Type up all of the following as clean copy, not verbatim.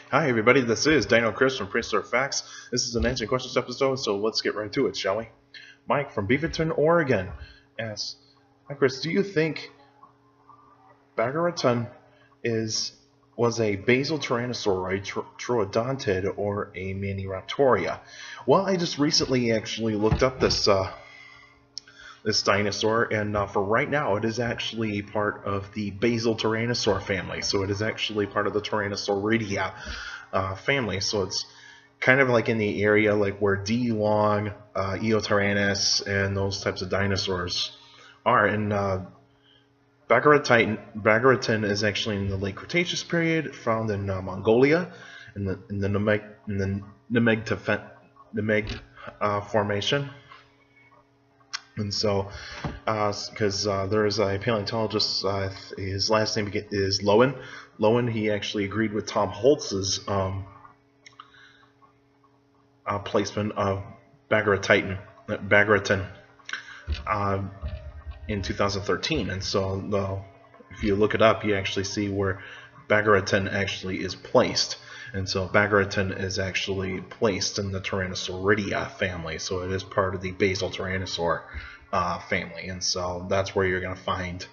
Hi everybody, this is Dino Chris from Prehistoric Facts. This is an answering questions episode, so let's get right to it, shall we? Mike from Beaverton, Oregon asks, Hi Chris, do you think Bagaraatan was a basal tyrannosauroid, troodontid, or a Maniraptoria? Well, I just recently actually looked up this dinosaur, and for right now, it is actually part of the basal tyrannosaur family. So it is actually part of the Tyrannosauridia family. So it's kind of like in the area like where D. long, Eotyrannus, and those types of dinosaurs are. And Bagaraatan is actually in the late Cretaceous period, found in Mongolia, in the Nemegt Formation. And so, because there is a paleontologist, his last name is Lowen. Lowen, he actually agreed with Tom Holtz's placement of Bagaraatan in 2013. And so, if you look it up, you actually see where Bagaraatan actually is placed. And so Bagaraatan is actually placed in the Tyrannosauridia family, so it is part of the basal tyrannosaur family, and so that's where you're going to find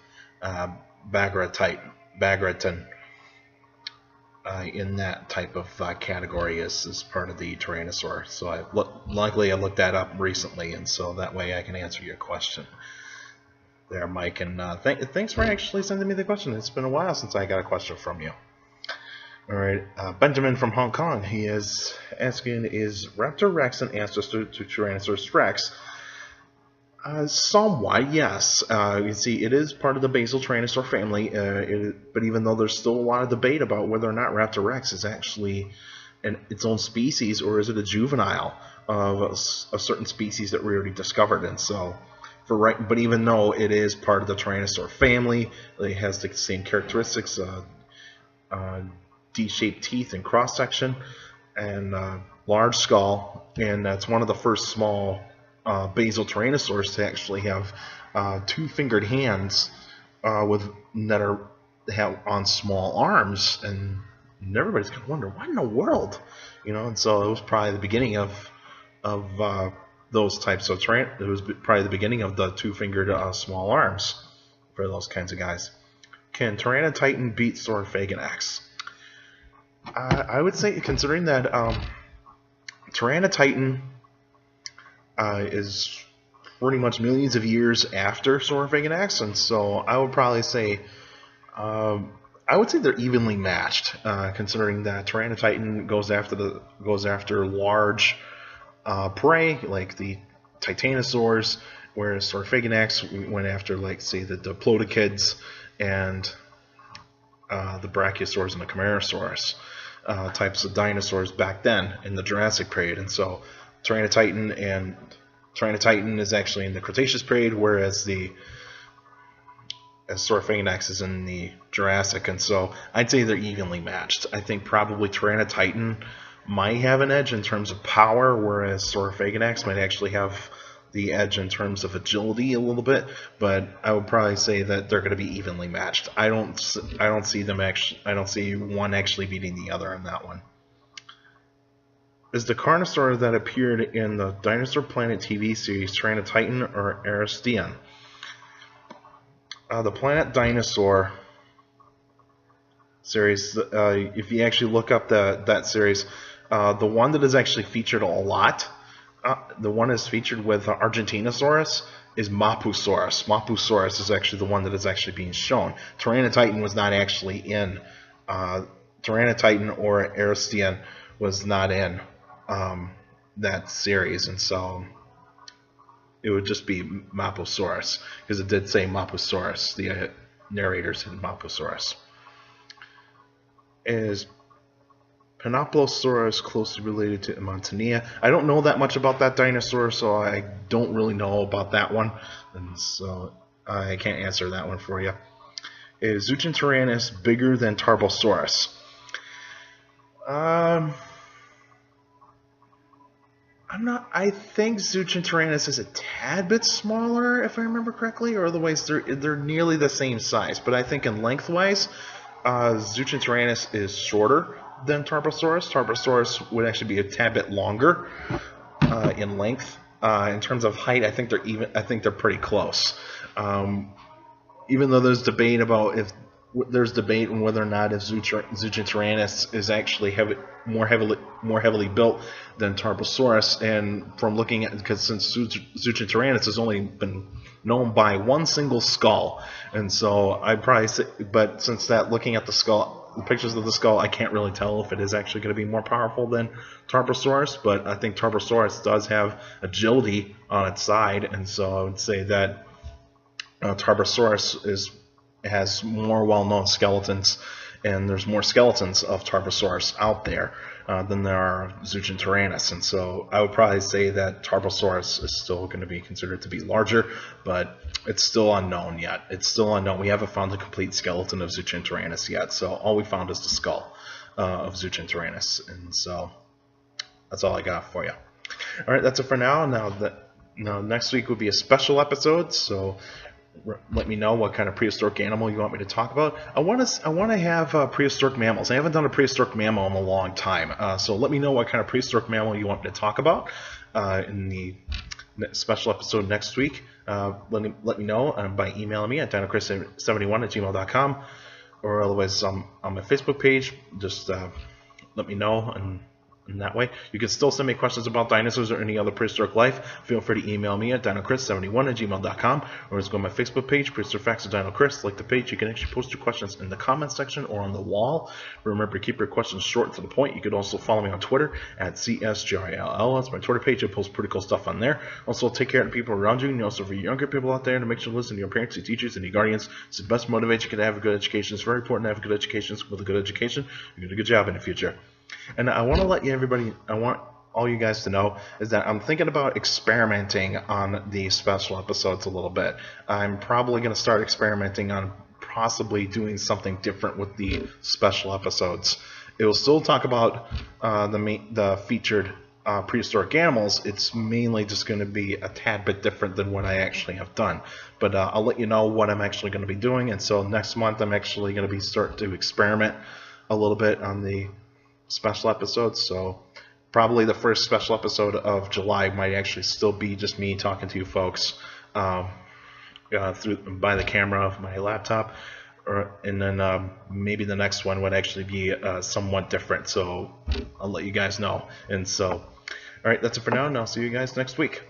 Bagaraatan in that type of category as part of the tyrannosaur. So luckily I looked that up recently, and so that way I can answer your question there, Mike. And thanks for actually sending me the question. It's been a while since I got a question from you. Alright, Benjamin from Hong Kong, he is asking, is Raptor Rex an ancestor to Tyrannosaurus Rex? Somewhat, yes. You see, it is part of the basal tyrannosaur family, but even though there's still a lot of debate about whether or not Raptor Rex is actually its own species, or is it a juvenile of a certain species that we already discovered. And so, but even though it is part of the tyrannosaur family, it has the same characteristics, D-shaped teeth and cross-section, and large skull, and that's one of the first small basal tyrannosaurs to actually have two-fingered hands that have on small arms, and everybody's gonna wonder, what in the world, And so it was probably the beginning of those types of it was probably the beginning of the two-fingered small arms for those kinds of guys. Can Tyrannotitan beat Saurophaganax? I would say, considering that Tyrannotitan is pretty much millions of years after Saurophaganax, and so I would probably say they're evenly matched. Considering that Tyrannotitan goes after large prey like the titanosaurs, whereas Saurophaganax went after, like, say, the diplodocids and the brachiosaurs and the chimerosaurus types of dinosaurs back then in the Jurassic period. And so Tyrannotitan is actually in the Cretaceous period, whereas Saurophaganax is in the Jurassic. And so I'd say they're evenly matched. I think probably Tyrannotitan might have an edge in terms of power, whereas Saurophaganax might actually have the edge in terms of agility a little bit, but I would probably say that they're going to be evenly matched. I don't see one actually beating the other on that one. Is the Carnosaur that appeared in the Dinosaur Planet TV series Tyrannotitan or Aristean? The Planet Dinosaur series, if you actually look up that series, the one that is actually featured a lot, the one is featured with Argentinosaurus, is Mapusaurus. Mapusaurus is actually the one that is actually being shown. Tyrannotitan was not actually in. Tyrannotitan or Aristean was not in that series, and so it would just be Mapusaurus, because it did say Mapusaurus. The narrator said Mapusaurus. Is Panoplosaurus closely related to Montanea? I don't know that much about that dinosaur, so I don't really know about that one, and so I can't answer that one for you. Is Zhuchengtyrannus bigger than Tarbosaurus? I think Zhuchengtyrannus is a tad bit smaller, if I remember correctly, or otherwise they're nearly the same size. But I think in lengthwise, Zhuchengtyrannus is shorter than Tarbosaurus. Tarbosaurus would actually be a tad bit longer in length. In terms of height, I think they're pretty close. Even though there's debate about on whether or not if Zhuchengtyrannus is actually more heavily built than Tarbosaurus, and from looking at, because since Zhuchengtyrannus has only been known by one single skull, and so I'd probably say, but since that, looking at the skull, the pictures of the skull, I can't really tell if it is actually going to be more powerful than Tarbosaurus, but I think Tarbosaurus does have agility on its side, and so I would say that Tarbosaurus has more well-known skeletons, and there's more skeletons of Tarbosaurus out there than there are Zhuchengtyrannus, and so I would probably say that Tarbosaurus is still going to be considered to be larger, but it's still unknown yet. It's still unknown. We haven't found a complete skeleton of Zhuchengtyrannus yet, so all we found is the skull of Zhuchengtyrannus, and so that's all I got for you. All right, that's it for now. Now next week will be a special episode, so let me know what kind of prehistoric animal you want me to talk about. I want to have prehistoric mammals. I haven't done a prehistoric mammal in a long time, so let me know what kind of prehistoric mammal you want me to talk about in the special episode next week. Let me know by emailing me at dinochrist71@gmail.com, or otherwise on my Facebook page. Just let me know, and that way you can still send me questions about dinosaurs or any other prehistoric life. Feel free to email me at dinochrist71@gmail.com, or just go to my Facebook page, Prehistoric Facts of Dino Chris. Like the page, you can actually post your questions in the comments section or on the wall. Remember to keep your questions short and to the point. You could also follow me on Twitter at CSGRILL. That's my Twitter page. I post pretty cool stuff on there. Also, take care of the people around you, and also for younger people out there, to make sure to listen to your parents, your teachers, and your guardians. It's the best motivation you can have a good education. It's very important to have a good education. With a good education, you can do a good job in the future. And I want to let I want all you guys to know is that I'm thinking about experimenting on the special episodes a little bit. I'm probably going to start experimenting on possibly doing something different with the special episodes. It will still talk about the featured prehistoric animals. It's mainly just going to be a tad bit different than what I actually have done. But I'll let you know what I'm actually going to be doing. And so next month I'm actually going to start to experiment a little bit on the special episodes. So probably the first special episode of July might actually still be just me talking to you folks by the camera of my laptop, and then maybe the next one would actually be somewhat different. So I'll let you guys know. And so, all right, that's it for now, and I'll see you guys next week.